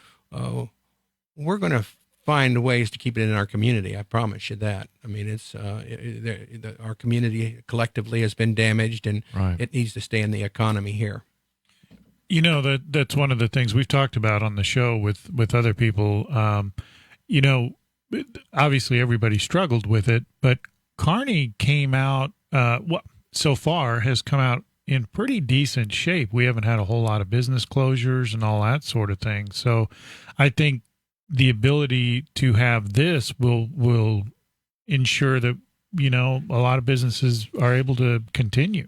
we're going to find ways to keep it in our community. I promise you that. I mean, it's our community collectively has been damaged, and it needs to stay in the economy here. You know, that's one of the things we've talked about on the show with other people. Obviously everybody struggled with it, but Kearney came out, so far has come out in pretty decent shape. We haven't had a whole lot of business closures and all that sort of thing. So I think the ability to have this will ensure that, a lot of businesses are able to continue.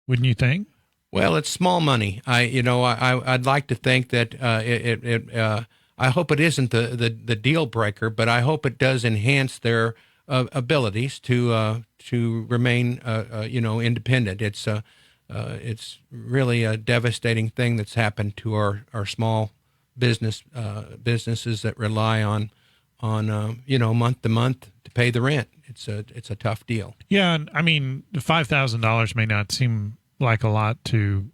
Wouldn't you think? Well, it's small money. I'd like to think that I hope it isn't the deal breaker, but I hope it does enhance their abilities to remain independent. It's really a devastating thing that's happened to our small businesses that rely on month to month to pay the rent. It's a tough deal. Yeah, and I mean, $5,000 may not seem like a lot to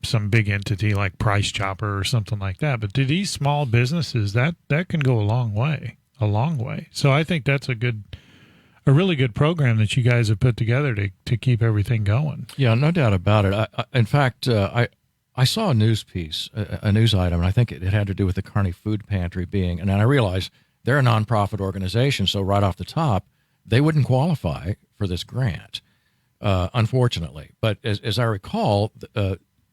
some big entity like Price Chopper or something like that. But to these small businesses, that can go a long way. So I think that's a really good program that you guys have put together to keep everything going. Yeah, no doubt about it. In fact, I saw a news piece, a news item, and I think it had to do with the Kearney Food Pantry being, and I realize they're a nonprofit organization, so right off the top, they wouldn't qualify for this grant, unfortunately. But as I recall,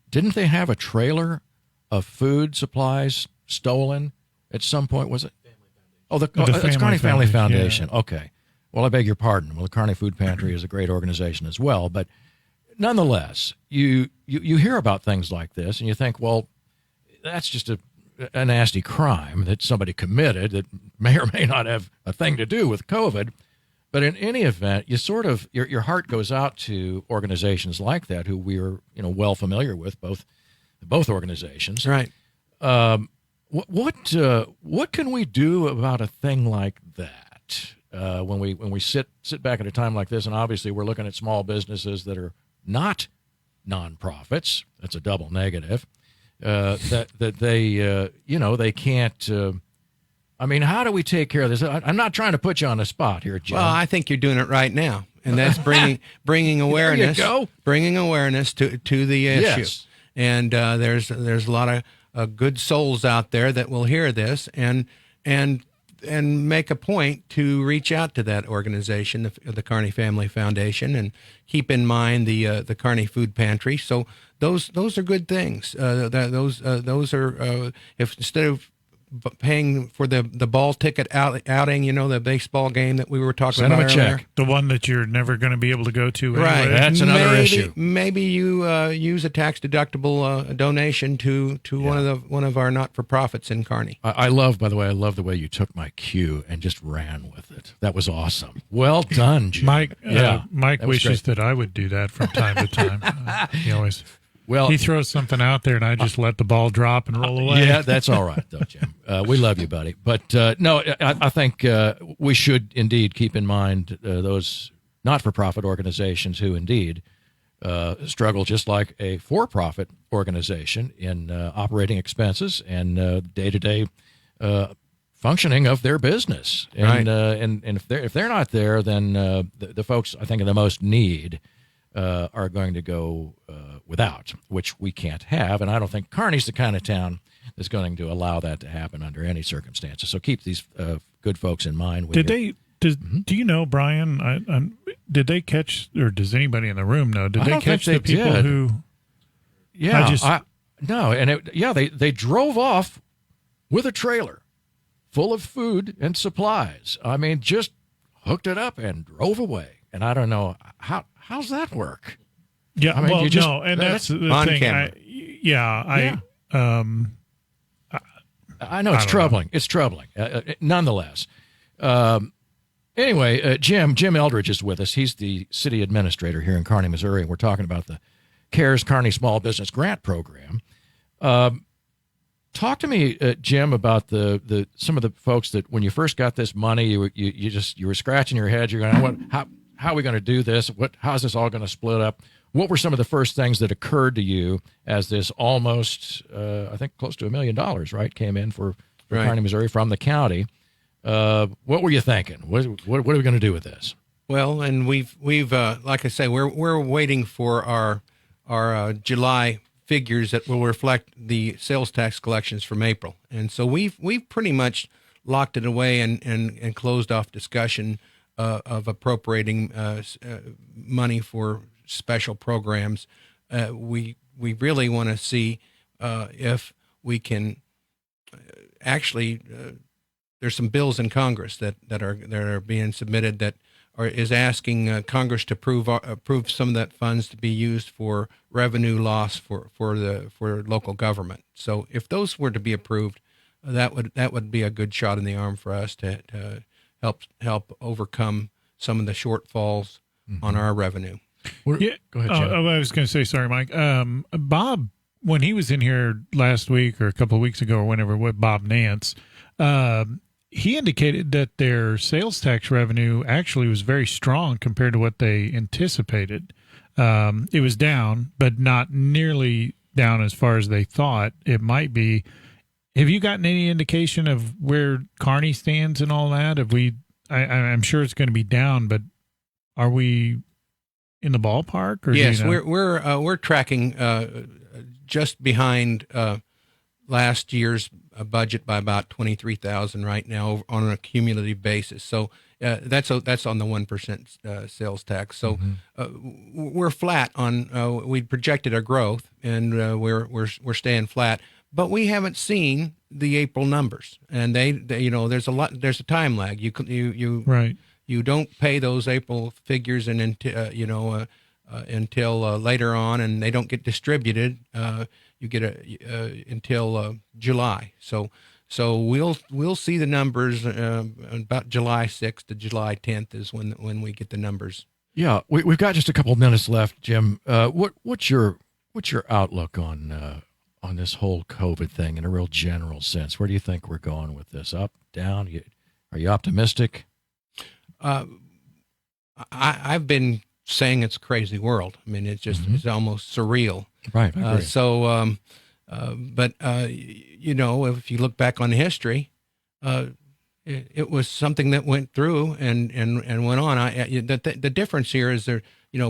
didn't they have a trailer of food supplies stolen at some point? Was it? It's Kearney Family Foundation. Yeah. Okay. Well, I beg your pardon. Well, the Kearney Food Pantry is a great organization as well, but nonetheless, you hear about things like this, and you think, well, that's just a nasty crime that somebody committed that may or may not have a thing to do with COVID. But in any event, you sort of your heart goes out to organizations like that who we're well familiar with, both organizations. Right. What can we do about a thing like that when we sit back at a time like this? And obviously, we're looking at small businesses that are not nonprofits. That's a double negative. That they can't. How do we take care of this? I'm not trying to put you on the spot here, Jim. Well, I think you're doing it right now, and that's bringing awareness. There you go. Bringing awareness to the issue. Yes. And there's a lot of good souls out there that will hear this and make a point to reach out to that organization, the Kearney Family Foundation, and keep in mind the Kearney Food Pantry. So those are good things. Those are if instead of paying for the ball ticket outing, the baseball game that we were talking about earlier. Send them a check. The one that you're never going to be able to go to anyway. Right. That's another issue. Maybe you use a tax-deductible donation to one of our not-for-profits in Kearney. I love the way you took my cue and just ran with it. That was awesome. Well done, Jim. Mike wishes that I would do that from time to time. He always... Well, he throws something out there, and I just let the ball drop and roll away. Yeah, that's all right, though, Jim. We love you, buddy. But no, I think we should indeed keep in mind those not-for-profit organizations who indeed struggle just like a for-profit organization in operating expenses and day-to-day functioning of their business. And right. And if they're not there, then the folks I think in the most need are going to go without, which we can't have. And I don't think Kearney's the kind of town that's going to allow that to happen under any circumstances. So keep these good folks in mind. Do you know, Brian, did they catch, or does anybody in the room know, did they catch the people who... Yeah, no. And they drove off with a trailer full of food and supplies. I mean, just hooked it up and drove away. And I don't know, how's that work? Yeah, I mean, that's the on thing. Camera. I know it's troubling. It's troubling, nonetheless. Anyway, Jim Eldridge is with us. He's the city administrator here in Kearney, Missouri, and we're talking about the CARES Kearney Small Business Grant Program. Talk to me, Jim, about the some of the folks that when you first got this money, you were scratching your head. You're going, how are we going to do this? How's this all going to split up? What were some of the first things that occurred to you as this almost, I think, close to $1 million, right, came in for Kearney, Missouri from the county? What were you thinking? What are we going to do with this? Well, and we've like I say, we're waiting for our July figures that will reflect the sales tax collections from April, and so we've pretty much locked it away and closed off discussion of appropriating money for special programs. We really want to see if we can actually. There's some bills in Congress that are being submitted that is asking Congress to approve some of that funds to be used for revenue loss for local government. So if those were to be approved, that would be a good shot in the arm for us to help overcome some of the shortfalls on our revenue. Go ahead, Jim. I was going to say, sorry, Mike. Bob, when he was in here last week or a couple of weeks ago or whenever, with Bob Nance, he indicated that their sales tax revenue actually was very strong compared to what they anticipated. It was down, but not nearly down as far as they thought it might be. Have you gotten any indication of where Kearney stands and all that? I'm sure it's going to be down, but are we in the ballpark? Or yes, do you know? we're tracking just behind last year's budget by about 23,000 right now on a cumulative basis. So that's on the 1% sales tax. So we're flat on. We projected our growth, and we're staying flat. But we haven't seen the April numbers, and they there's a time lag. You right. You don't pay those April figures and until later on, and they don't get distributed. You get until July. So we'll see the numbers about July 6th to July 10th is when we get the numbers. Yeah, we've got just a couple of minutes left, Jim. What's your outlook on this whole COVID thing in a real general sense? Where do you think we're going with this? Up, down? Are you optimistic? I've been saying it's a crazy world. I mean, it's just it's almost surreal. Right. I agree. But if you look back on history, it was something that went through and went on. The difference here is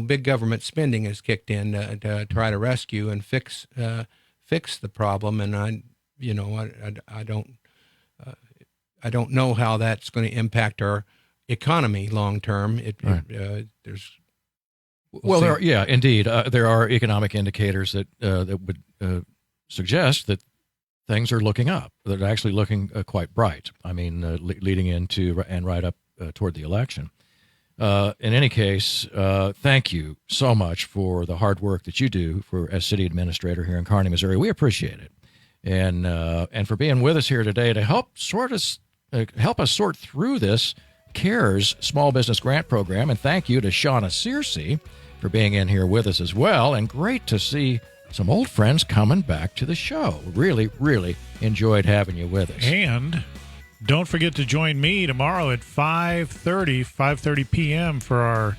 big government spending has kicked in to try to rescue and fix the problem, and I don't know how that's going to impact our economy long term. There are economic indicators that would suggest that things are looking up. They're actually looking quite bright. I mean, leading into and right up toward the election. In any case, thank you so much for the hard work that you do as city administrator here in Kearney, Missouri. We appreciate it, and for being with us here today to help us sort through this CARES Small Business Grant Program. And thank you to Shawna Searcy for being in here with us as well. And great to see some old friends coming back to the show. Really, really enjoyed having you with us. And don't forget to join me tomorrow at 5:30 p.m. for our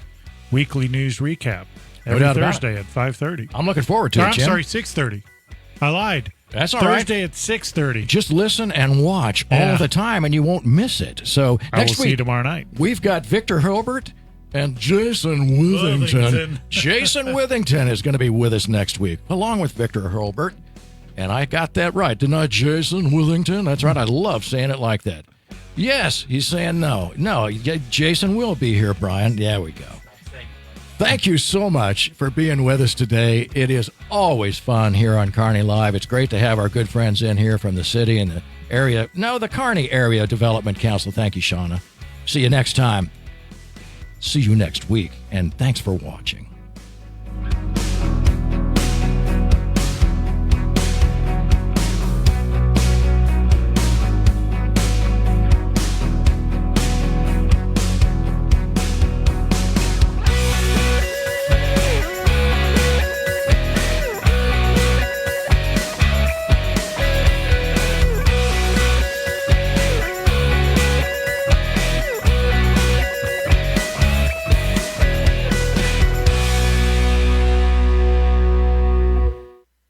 weekly news recap. Every Thursday at 5:30. I'm looking forward to it, Jim. I'm sorry, 6:30. I lied. That's all right. Thursday at 6:30. Just listen and watch all the time, and you won't miss it. So next week, see you tomorrow night. We've got Victor Hilbert and Jason Withington. Jason Withington is going to be with us next week, along with Victor Hilbert. And I got that right, didn't I, Jason Withington? That's right. I love saying it like that. Yes, he's saying no. No, Jason will be here, Brian. There we go. Thank you so much for being with us today. It is always fun here on Kearney Live. It's great to have our good friends in here from the city and the area. No, the Kearney Area Development Council. Thank you, Shawna. See you next time. See you next week, and thanks for watching.